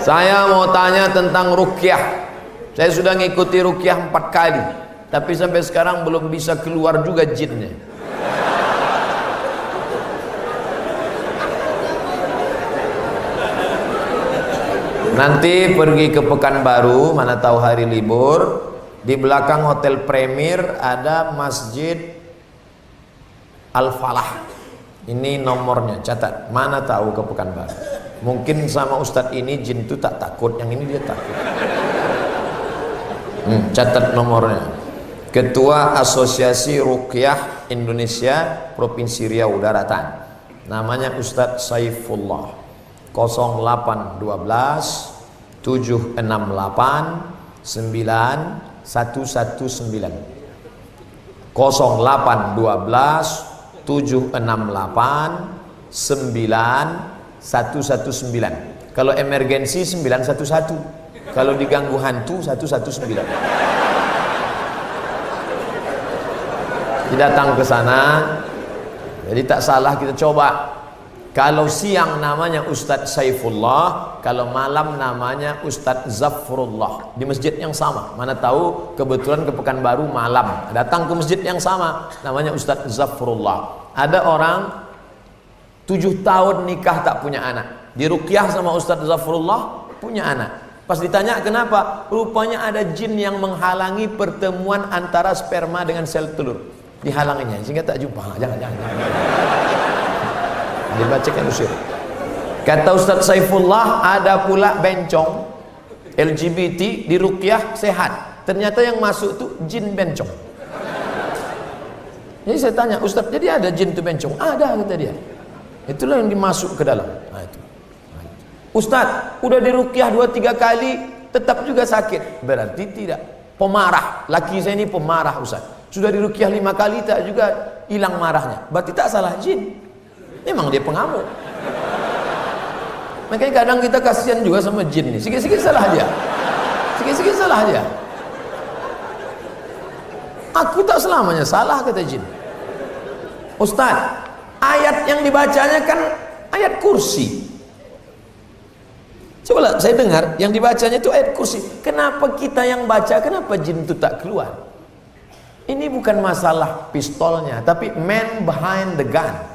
Saya mau tanya tentang ruqyah. Saya sudah ngikuti ruqyah 4 kali, tapi sampai sekarang belum bisa keluar juga jinnya. Nanti pergi ke Pekanbaru, mana tahu hari libur, di belakang Hotel Premier ada Masjid Al-Falah. Ini nomornya, catat. Mana tahu ke Pekanbaru. Mungkin sama Ustadz ini jin itu tak takut, yang ini dia takut. Catat nomornya. Ketua Asosiasi Ruqyah Indonesia Provinsi Riau Daratan. Namanya Ustadz Saifullah. 0812 768 9119 0812 768 9119. Kalau emergensi 911, kalau diganggu hantu 119. Datang ke sana, jadi tak salah kita coba. Kalau siang namanya Ustadz Saifullah, kalau malam namanya Ustadz Zafrullah, di masjid yang sama. Mana tahu kebetulan ke Pekanbaru malam, datang ke masjid yang sama, namanya Ustadz Zafrullah. Ada orang 7 tahun nikah tak punya anak, diruqyah sama Ustadz Zafrullah, punya anak. Pas ditanya kenapa, rupanya ada jin yang menghalangi pertemuan antara sperma dengan sel telur, dihalanginya sehingga tak jumpa. Jangan. Dibacakan usir. Kata Ustadz Saifullah, ada pula bencong LGBT di ruqyah sehat, ternyata yang masuk tuh jin bencong. Jadi saya tanya, Ustadz, jadi ada jin tuh bencong? Ada, kata dia. Itulah yang dimasuk ke dalam. Itu. Ustadz, udah di ruqyah 2-3 kali tetap juga sakit. Berarti tidak. Pemarah, laki saya ini pemarah Ustadz. Sudah di ruqyah 5 kali tak juga hilang marahnya. Berarti tak salah jin. Memang dia pengamuk. Makanya kadang kita kasihan juga sama jin nih. Sikit-sikit salah dia. Sikit-sikit salah dia. Aku tak selamanya salah, kata jin. Ustaz, ayat yang dibacanya kan ayat kursi. Coba saya dengar yang dibacanya itu ayat kursi. Kenapa kita yang baca, kenapa jin itu tak keluar? Ini bukan masalah pistolnya, tapi man behind the gun.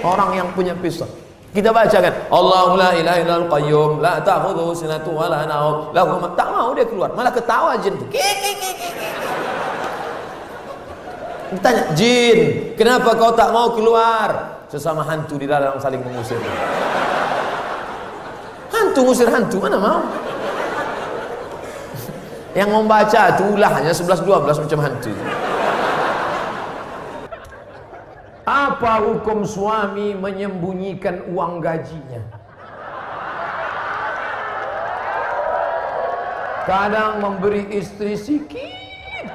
Orang yang punya pistol. Kita bacakan Allahu la ilaha illal qayyum la ta'khudhuhu sinatun wa la nawm lahu ma, tak mau dia keluar, malah ketawa jin. Ditanya, jin, kenapa kau tak mau keluar? Sesama hantu di dalam saling mengusir. Hantu ngusir hantu, mana mau? Yang membaca itu ulahnya 11-12 macam hantu. Apa hukum suami menyembunyikan uang gajinya? Kadang memberi istri sikit,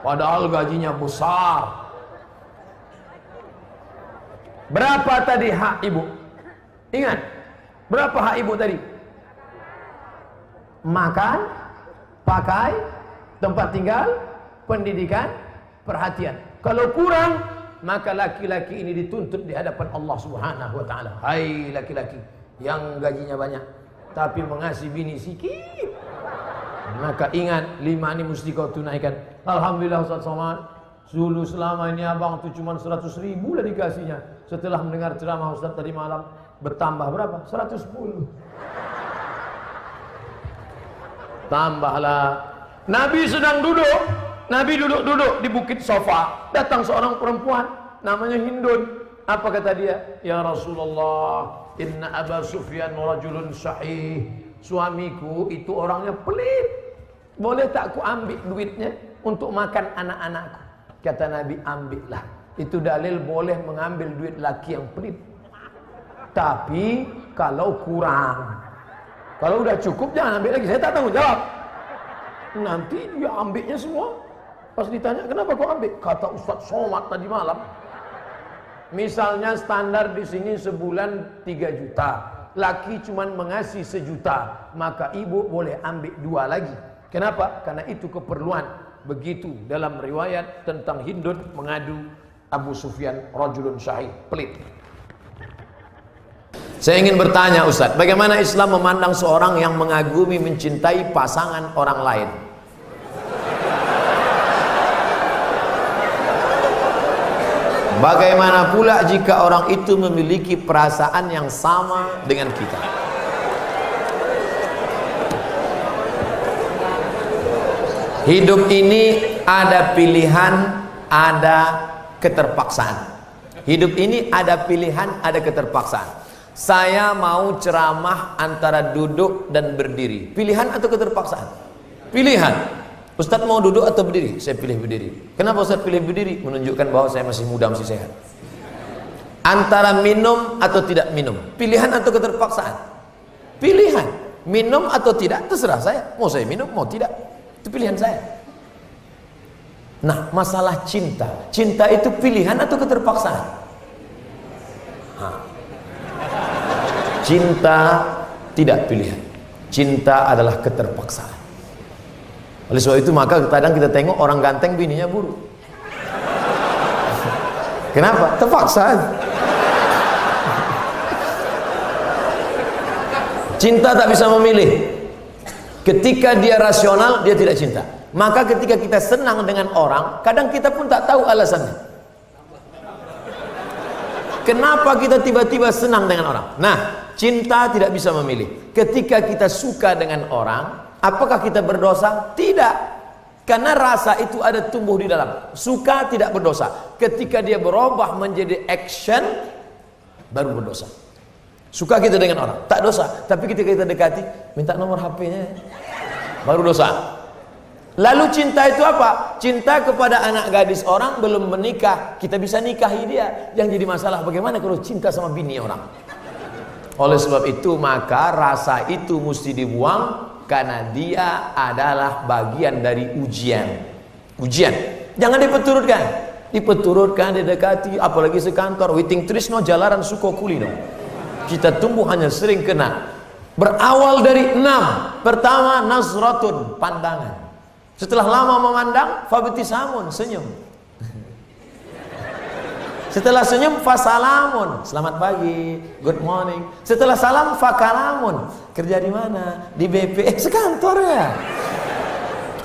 padahal gajinya besar. Berapa tadi hak ibu? Ingat, berapa hak ibu tadi? Makan, pakai, tempat tinggal, pendidikan, perhatian. Kalau kurang, maka laki-laki ini dituntut di hadapan Allah Subhanahu wa taala. Hai laki-laki yang gajinya banyak tapi mengasihi bini sikit, maka ingat 5 ini mesti kau tunaikan. Alhamdulillah Ustaz Somad, dulu selama ini abang tuh cuma 100.000 lah dikasihnya. Setelah mendengar ceramah Ustaz tadi malam, bertambah berapa? 110. Tambahlah. Nabi sedang duduk. Nabi duduk-duduk di bukit Sofa. Datang seorang perempuan namanya Hindun. Apa kata dia? Ya Rasulullah, inna Aba Sufyan rajulun sahih. Suamiku itu orangnya pelit. Boleh tak aku ambil duitnya untuk makan anak-anakku? Kata Nabi, ambillah. Itu dalil boleh mengambil duit laki yang pelit. Tapi kalau kurang, kalau udah cukup jangan ambil lagi. Saya tak tanggung jawab. Nanti dia ambilnya semua. Pas ditanya, kenapa kau ambil? Kata Ustaz Somad tadi malam. Misalnya standar di sini sebulan 3 juta. Laki cuman mengasih 1 juta. Maka ibu boleh ambil 2 lagi. Kenapa? Karena itu keperluan. Begitu dalam riwayat tentang Hindun mengadu Abu Sufyan rajulun syahid, pelit. Saya ingin bertanya Ustadz, bagaimana Islam memandang seorang yang mengagumi, mencintai pasangan orang lain? Bagaimana pula jika orang itu memiliki perasaan yang sama dengan kita? Hidup ini ada pilihan, ada keterpaksaan. Hidup ini ada pilihan, ada keterpaksaan. Saya mau ceramah antara duduk dan berdiri. Pilihan atau keterpaksaan? Pilihan. Ustadz mau duduk atau berdiri? Saya pilih berdiri. Kenapa Ustadz pilih berdiri? Menunjukkan bahwa saya masih muda, masih sehat. Antara minum atau tidak minum, pilihan atau keterpaksaan? Pilihan. Minum atau tidak, terserah saya. Mau saya minum, mau tidak, itu pilihan saya. Nah, masalah cinta. Cinta itu pilihan atau keterpaksaan? Cinta tidak pilihan. Cinta adalah keterpaksaan. Oleh sebab itu maka kadang kita tengok orang ganteng bininya buruk. Kenapa? Terpaksa. Cinta tak bisa memilih. Ketika dia rasional, dia tidak cinta. Maka ketika kita senang dengan orang, kadang kita pun tak tahu alasannya. Kenapa kita tiba-tiba senang dengan orang? Nah, cinta tidak bisa memilih. Ketika kita suka dengan orang, apakah kita berdosa? Tidak. Karena rasa itu ada tumbuh di dalam. Suka tidak berdosa. Ketika dia berubah menjadi action, baru berdosa. Suka kita dengan orang, tak dosa. Tapi ketika kita dekati, minta nomor HP-nya, baru dosa. Lalu cinta itu apa? Cinta kepada anak gadis orang belum menikah, kita bisa nikahi dia. Yang jadi masalah bagaimana kalau cinta sama bini orang? Oleh sebab itu maka rasa itu mesti dibuang. Karena dia adalah bagian dari ujian. Ujian. Jangan dipeturutkan. Dipeturutkan, didekati, apalagi sekantor. Witing trisno jalaran suko kulino. Kita tumbuh hanya sering kena. Berawal dari 6. Pertama, nazratun, pandangan. Setelah lama memandang, fabtisamun, senyum. Setelah senyum, fasalamun, selamat pagi, good morning. Setelah salam, fakalamun, kerja di mana? Di BP, sekantor ya.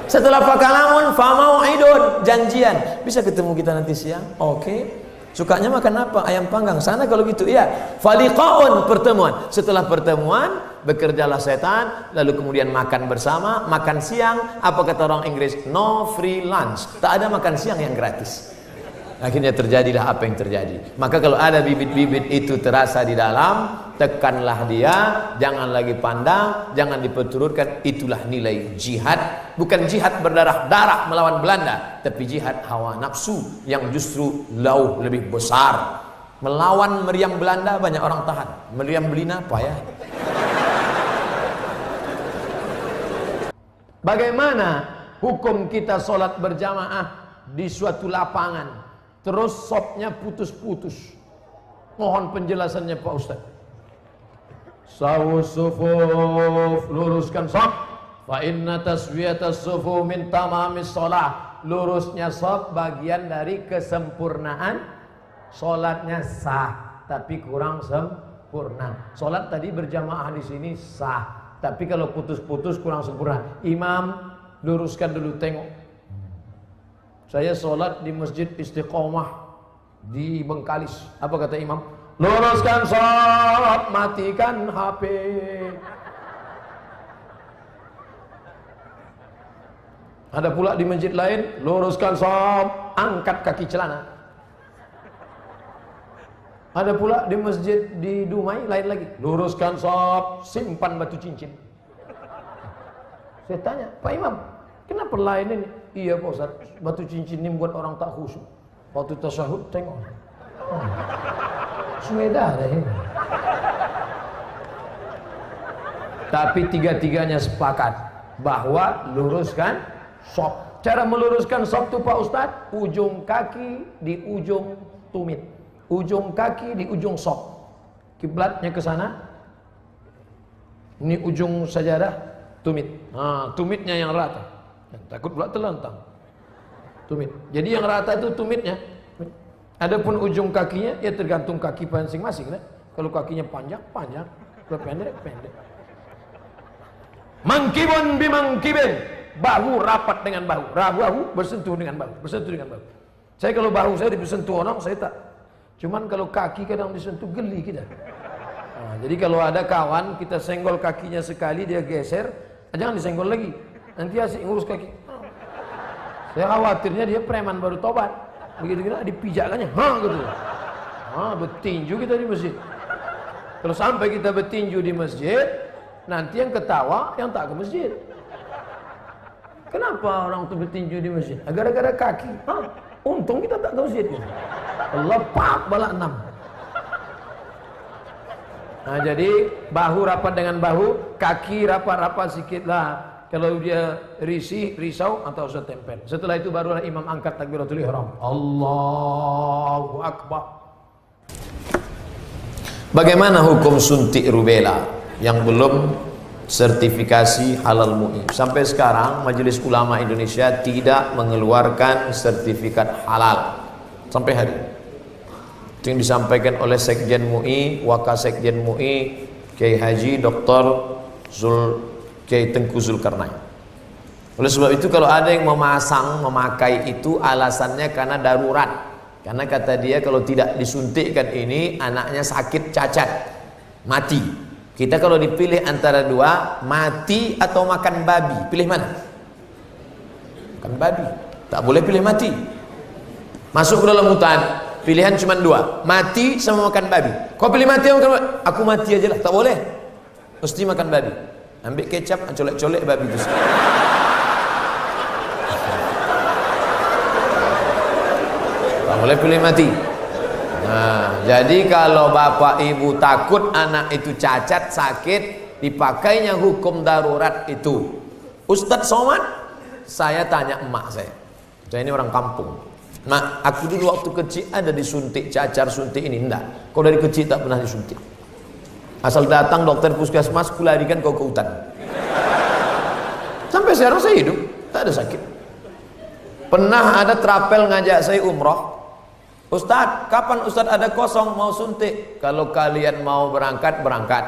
Setelah fakalamun, famau'idun, janjian. Bisa ketemu kita nanti siang? Oke. Sukanya makan apa? Ayam panggang. Sana kalau gitu, iya. Faliqaun, pertemuan. Setelah pertemuan, bekerjalah setan, lalu kemudian makan bersama, makan siang. Apa kata orang Inggris? No free lunch. Tak ada makan siang yang gratis. Akhirnya terjadilah apa yang terjadi. Maka kalau ada bibit-bibit itu terasa di dalam, tekanlah dia, jangan lagi pandang, jangan diperturutkan. Itulah nilai jihad. Bukan jihad berdarah-darah melawan Belanda, tapi jihad hawa nafsu yang justru jauh lebih besar. Melawan meriam Belanda banyak orang tahan, meriam Belina payah. Bagaimana hukum kita sholat berjamaah di suatu lapangan, terus sopnya putus-putus? Mohon penjelasannya Pak Ustaz. Sawus sufuf, luruskan sop. Fa inna taswiyatas sufuf min tamamis sholah. Lurusnya sop bagian dari kesempurnaan. Sholatnya sah, tapi kurang sempurna. Sholat tadi berjamaah di sini sah, tapi kalau putus-putus kurang sempurna. Imam, luruskan dulu, tengok. Saya sholat di Masjid Istiqomah di Bengkalis. Apa kata imam? Luruskan shaf, matikan HP. Ada pula di masjid lain, luruskan shaf, angkat kaki celana. Ada pula di masjid di Dumai lain lagi, luruskan shaf, simpan batu cincin. Saya tanya, Pak Imam, kenapa lain ini? Iya Pak Ustaz, batu cincin ini buat orang tak khusyuk. Waktu tasyahud tengok, sudah deh. Tapi tiga-tiganya sepakat bahwa luruskan shaf. Cara meluruskan shaf itu Pak Ustaz, ujung kaki di ujung tumit, ujung kaki di ujung shaf. Kiblatnya ke sana. Ini ujung sajadah, tumit. Nah, tumitnya yang rata. Takut pula terlentang. Tumit. Jadi yang rata itu tumitnya. Adapun ujung kakinya ya tergantung kaki masing-masing. Kan? Kalau kakinya panjang, panjang. Kalau pendek, pendek. Mangkibun bimangkibin. Bahu rapat dengan bahu. Bahu bersentuh dengan bahu. Bersentuh dengan bahu. Saya kalau bahu saya disentuh orang, saya tak. Cuman kalau kaki kadang disentuh, geli kita. Nah, jadi kalau ada kawan, kita senggol kakinya sekali, dia geser, jangan disenggol lagi. Nanti asik ngurus kaki. Saya khawatirnya dia preman baru tobat. Begitu kita dipijakkannya, gitu. Bertinju kita di masjid. Kalau sampai kita bertinju di masjid, nanti yang ketawa yang tak ke masjid. Kenapa orang itu bertinju di masjid? Gara-gara kaki. Untung kita tak ke masjid. Lepak balak 6. Nah, jadi bahu rapat dengan bahu, kaki rapat-rapat sedikit lah. Kalau dia risau atau usah tempel. Setelah itu barulah imam angkat takbiratul ihram. Allahu Akbar. Bagaimana hukum suntik rubella yang belum sertifikasi halal MUI? Sampai sekarang Majelis Ulama Indonesia tidak mengeluarkan sertifikat halal sampai hari ini. Itu yang disampaikan oleh Sekjen MUI, Wakasekjen MUI, Kiai Haji Dr. Kiai Tengku Zulkarnain. Oleh sebab itu kalau ada yang memakai itu alasannya karena darurat. Karena kata dia kalau tidak disuntikkan ini anaknya sakit cacat, mati. Kita kalau dipilih antara dua, mati atau makan babi, pilih mana? Makan babi. Tak boleh pilih mati. Masuk ke dalam hutan, pilihan cuma dua, mati sama makan babi. Kau pilih mati atau makan babi? Aku mati aja lah, tak boleh. Mesti makan babi. Ambil kecap, colek-colek babi itu. Tak boleh pilih mati. Nah, jadi kalau bapak ibu takut anak itu cacat, sakit, dipakainya hukum darurat itu. Ustadz Somad, saya tanya emak saya ini orang kampung. Mak, aku dulu waktu kecil ada disuntik cacar, suntik ini. Enggak, kau dari kecil tak pernah disuntik. Asal datang dokter puskesmas, kularikan kau ke hutan. Sampai sekarang saya hidup, tak ada sakit. Pernah ada trapel ngajak saya umroh. Ustadz, kapan Ustadz ada kosong mau suntik? Kalau kalian mau berangkat, berangkat.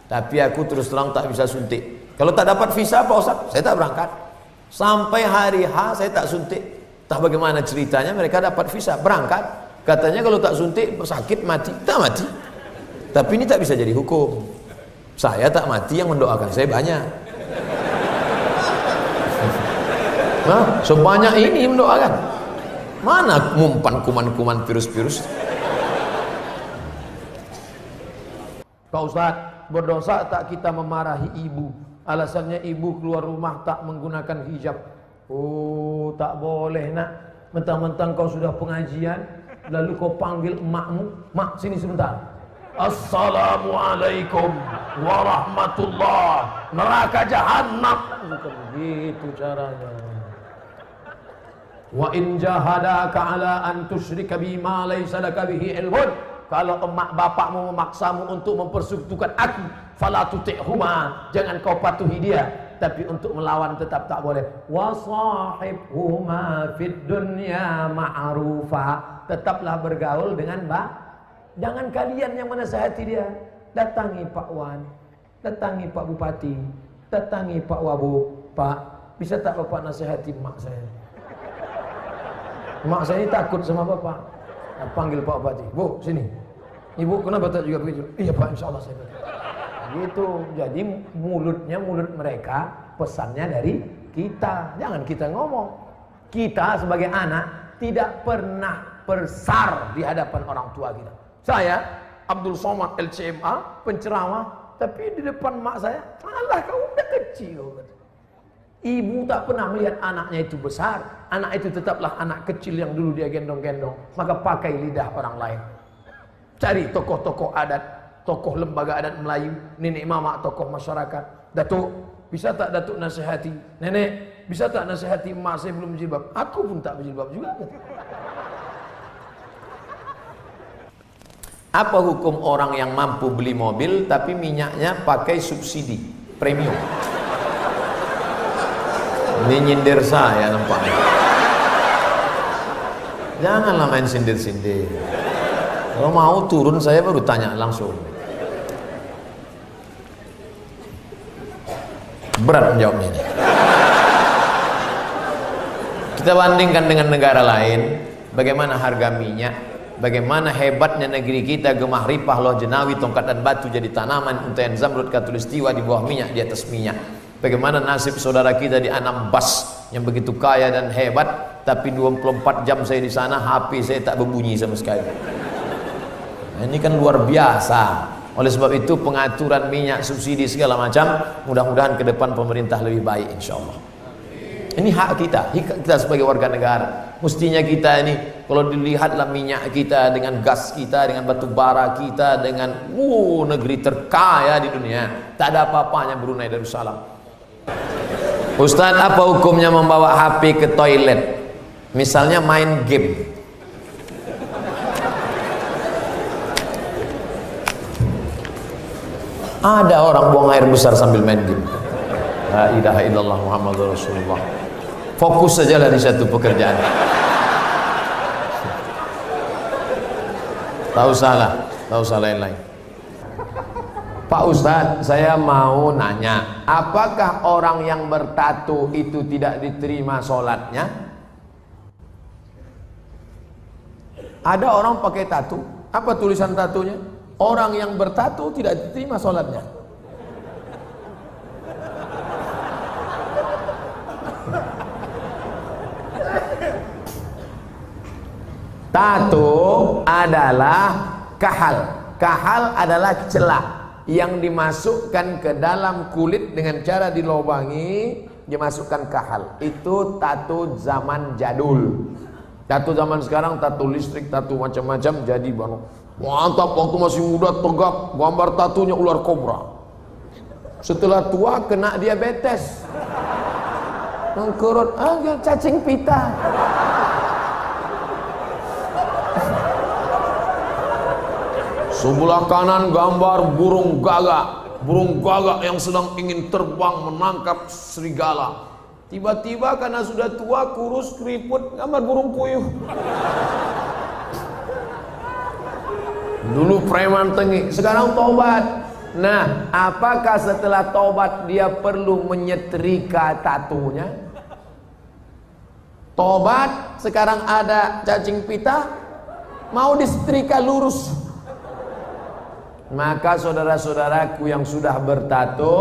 Tapi aku terus terang tak bisa suntik. Kalau tak dapat visa Pak Ustadz, saya tak berangkat. Sampai hari H saya tak suntik. Tak bagaimana ceritanya mereka dapat visa, berangkat. Katanya kalau tak suntik sakit mati. Tak mati. Tapi ini tak bisa jadi hukum. Saya tak mati, yang mendoakan saya banyak. Nah, sebanyak ini mendoakan. Mana mumpan kuman-kuman virus-virus? Pak Ustadz, berdosa tak kita memarahi ibu? Alasannya ibu keluar rumah tak menggunakan hijab. Oh, tak boleh nak. Mentang-mentang kau sudah pengajian, lalu kau panggil emakmu, mak sini sebentar. Assalamualaikum warahmatullah. Neraka jahanam. Bukan begitu caranya. Wa in jahadaka ala an tusyrika bima laysa laka bihi ilmun. Kalau emak bapakmu memaksamu untuk mempersekutukan aku, fala tuti'huma, jangan kau patuhi dia. Tapi untuk melawan tetap tak boleh. Wa sahibhuma fid dunya ma'rufa, tetaplah bergaul dengan jangan kalian yang menasihati dia. Datangi Pak Wan, datangi Pak Bupati, datangi Pak Wabu. Pak, bisa tak Bapak nasihati mak saya? Mak saya ini takut sama Bapak. Panggil Pak Bupati, Bu, sini. Ibu kenapa tak juga begitu? Iya Pak, insya Allah saya begitu. Gitu. Jadi mulutnya mulut mereka, pesannya dari kita. Jangan kita ngomong. Kita sebagai anak tidak pernah bersar di hadapan orang tua kita. Saya, Abdul Somad LCMA, penceramah, tapi di depan mak saya, alah kau udah kecil. Ibu tak pernah melihat anaknya itu besar. Anak itu tetaplah anak kecil yang dulu dia gendong-gendong. Maka pakai lidah orang lain. Cari tokoh-tokoh adat, tokoh lembaga adat Melayu, nenek mama, tokoh masyarakat. Datuk, bisa tak Datuk nasihati? Nenek, bisa tak nasihati emak saya belum berjilbab? Aku pun tak berjilbab juga. Apa hukum orang yang mampu beli mobil tapi minyaknya pakai subsidi premium? Ini nyindir saya nampaknya. Janganlah main sindir-sindir. Kalau mau turun saya baru tanya langsung. Berat menjawabnya ini. Kita bandingkan dengan negara lain, bagaimana harga minyak, bagaimana hebatnya negeri kita, gemah ripah, loh jenawi, tongkat dan batu jadi tanaman, untayan zamrud, katulistiwa di bawah minyak, di atas minyak. Bagaimana nasib saudara kita di Anambas yang begitu kaya dan hebat, tapi 24 jam saya di sana, HP saya tak berbunyi sama sekali. Nah, ini kan luar biasa. Oleh sebab itu pengaturan minyak, subsidi segala macam, mudah-mudahan ke depan pemerintah lebih baik insyaAllah. Ini hak kita sebagai warga negara. Mestinya kita ini, kalau dilihatlah minyak kita dengan gas kita, dengan batu bara kita, dengan negeri terkaya di dunia, tak ada apa-apanya Brunei Darussalam. Ustaz, apa hukumnya membawa HP ke toilet? Misalnya main game. Ada orang buang air besar sambil main game. La ilaha illallah Muhammadur Rasulullah. Fokus sajalah di satu pekerjaan. Tak usah lain-lain. Pak Ustadz, saya mau nanya, apakah orang yang bertato itu tidak diterima sholatnya? Ada orang pakai tato, apa tulisan tatonya? Orang yang bertato tidak diterima sholatnya. Tato adalah kahal. Kahal adalah celah yang dimasukkan ke dalam kulit dengan cara dilobangi, dimasukkan kahal. Itu tato zaman jadul. Tato zaman sekarang, tato listrik, tato macam-macam, jadi bang, mantap. Waktu masih muda tegak, gambar tatonya ular kobra. Setelah tua kena diabetes, mengkurut, cacing pita. Sebelah kanan gambar burung gagak yang sedang ingin terbang menangkap serigala. Tiba-tiba karena sudah tua, kurus, keriput, gambar burung puyuh. Dulu preman tengik, sekarang tobat. Nah, apakah setelah tobat dia perlu menyetrika tatunya? Tobat, sekarang ada cacing pita, mau disetrika lurus. Maka saudara-saudaraku yang sudah bertato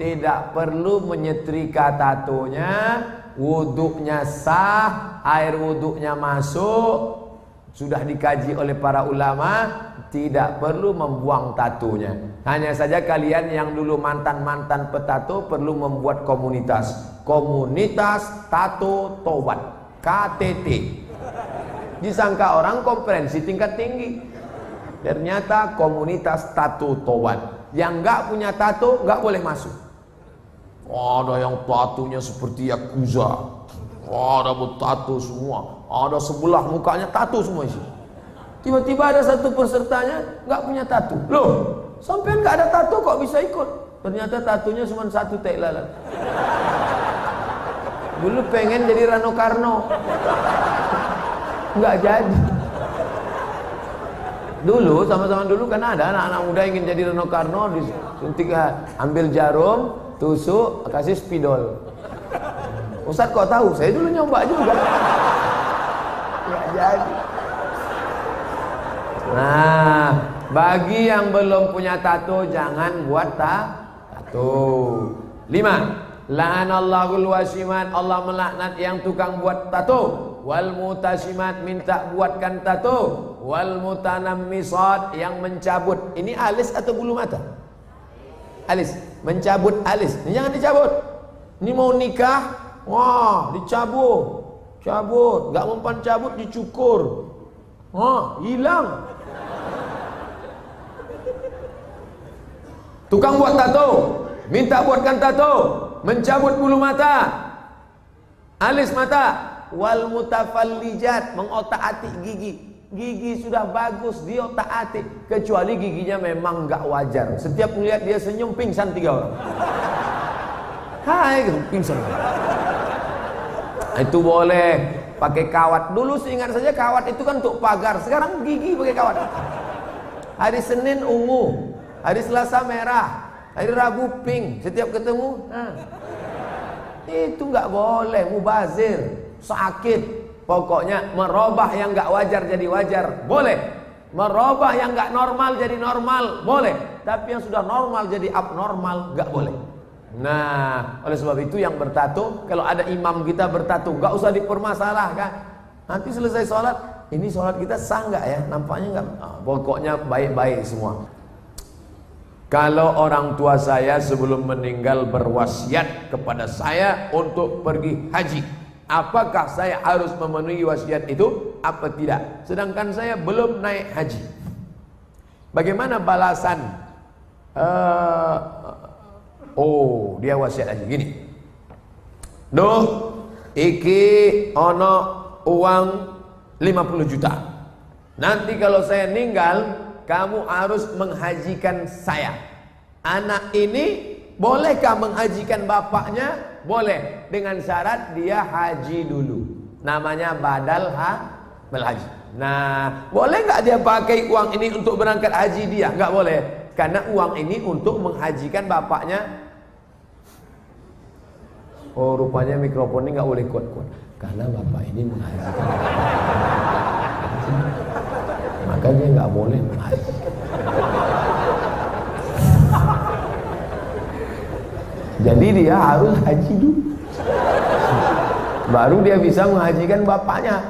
tidak perlu menyetrika tatonya, wuduknya sah, air wuduknya masuk, sudah dikaji oleh para ulama, tidak perlu membuang tatonya. Hanya saja kalian yang dulu mantan-mantan petato perlu membuat komunitas tato tobat, KTT. Disangka orang konferensi tingkat tinggi. Ternyata komunitas tato tobat. Yang nggak punya tato nggak boleh masuk. Ada yang tatonya seperti Yakuza, ada bertato semua, ada sebelah mukanya tato semua isi. Tiba-tiba ada satu pesertanya nggak punya tato. Loh, sampai nggak ada tato kok bisa ikut? Ternyata tatonya cuma satu tai lalat. Dulu pengen jadi Rano Karno, nggak jadi. Dulu sama-sama dulu kan ada anak-anak muda ingin jadi Rano Karno, disuntik, ambil jarum, tusuk, kasih spidol. Ustaz kok tahu? Saya dulu nyoba juga. Nggak jadi. Nah, bagi yang belum punya tato jangan buat tato. 5. La'anallahul wasimat, Allah melaknat yang tukang buat tato. Wal mutasimat, minta buatkan tato. Wal mutanammisat, yang mencabut. Ini alis atau bulu mata? Alis, mencabut alis. Ini jangan dicabut. Ini mau nikah, wah dicabut, cabut. Gak mempan cabut, dicukur. Wah, hilang. Tukang buat tato, minta buatkan tato, mencabut bulu mata, alis mata. Wal mutafallijat, mengotak-atik gigi. Gigi sudah bagus, dia otak-atik, kecuali giginya memang gak wajar. Setiap melihat dia senyum, pingsan 3 orang. Hai, pingsan. Itu boleh. Pakai kawat. Dulu seingat saja kawat itu kan untuk pagar. Sekarang gigi pakai kawat. Hari Senin ungu, hari Selasa merah, Hari Rabu pink, setiap ketemu. Itu nggak boleh, mubazir, sakit. Pokoknya merubah yang nggak wajar jadi wajar, boleh. Merubah yang nggak normal jadi normal, boleh. Tapi yang sudah normal jadi abnormal, nggak boleh. Nah, oleh sebab itu yang bertato, kalau ada imam kita bertato, nggak usah dipermasalahkan. Nanti selesai sholat, ini sholat kita sah nggak ya? Nampaknya nggak. Pokoknya baik-baik semua. Kalau orang tua saya sebelum meninggal berwasiat kepada saya untuk pergi haji, apakah saya harus memenuhi wasiat itu? Apa tidak? Sedangkan saya belum naik haji. Bagaimana balasan? Dia wasiat haji gini. Duh, iki ono uang 50 juta. Nanti kalau saya meninggal, kamu harus menghajikan saya. Anak ini bolehkah menghajikan bapaknya? Boleh, dengan syarat dia haji dulu. Namanya badal haji. Nah, boleh nggak dia pakai uang ini untuk berangkat haji dia? Nggak boleh, karena uang ini untuk menghajikan bapaknya. Oh, rupanya mikrofon ini nggak boleh kuat-kuat, karena bapak ini menghajikan bapaknya. Maka dia nggak boleh menghaji. Jadi dia harus haji dulu, baru dia bisa menghajikan bapaknya.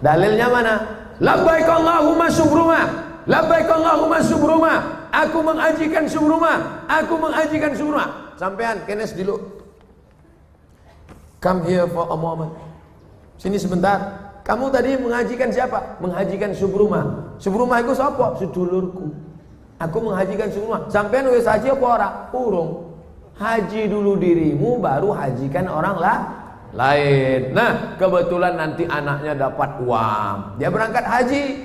Dalilnya mana? Labbaik Allahumma subruma, labbaik Allahumma subruma. Aku menghajikan subruma, aku menghajikan subruma. Sampean kenes dulu. Come here for a moment. Sini sebentar. Kamu tadi menghajikan siapa? Menghajikan subruma. Subruma itu siapa? Sedulurku. Aku menghajikan subruma. Sampean wis haji apa ora? Urung. Haji dulu dirimu, baru hajikan orang lain. Nah, kebetulan nanti anaknya dapat uang, dia berangkat haji,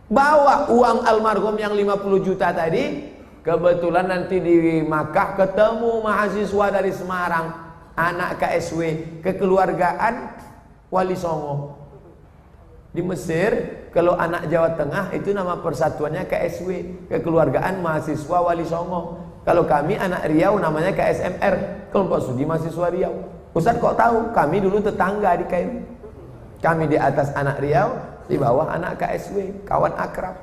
bawa uang almarhum yang 50 juta tadi. Kebetulan nanti di Makkah ketemu mahasiswa dari Semarang, anak KSW, kekeluargaan Wali Songo. Di Mesir, kalau anak Jawa Tengah itu nama persatuannya KSW, kekeluargaan mahasiswa Wali Songo. Kalau kami anak Riau namanya KSMR, kelompok studi mahasiswa Riau. Ustaz kok tahu? Kami dulu tetangga di Kairo. Kami di atas anak Riau, di bawah anak KSW, kawan akrab.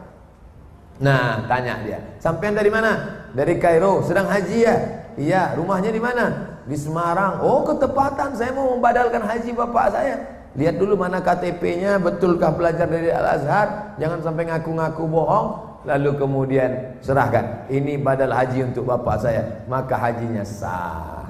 Nah, tanya dia, sampean dari mana? Dari Kairo, sedang haji ya? Iya, rumahnya di mana? Di Semarang. Oh, ketepatan, saya mau membadalkan haji bapak saya. Lihat dulu mana KTP-nya, betulkah belajar dari Al-Azhar? Jangan sampai ngaku-ngaku bohong. Lalu kemudian serahkan, ini badal haji untuk bapak saya, maka hajinya sah.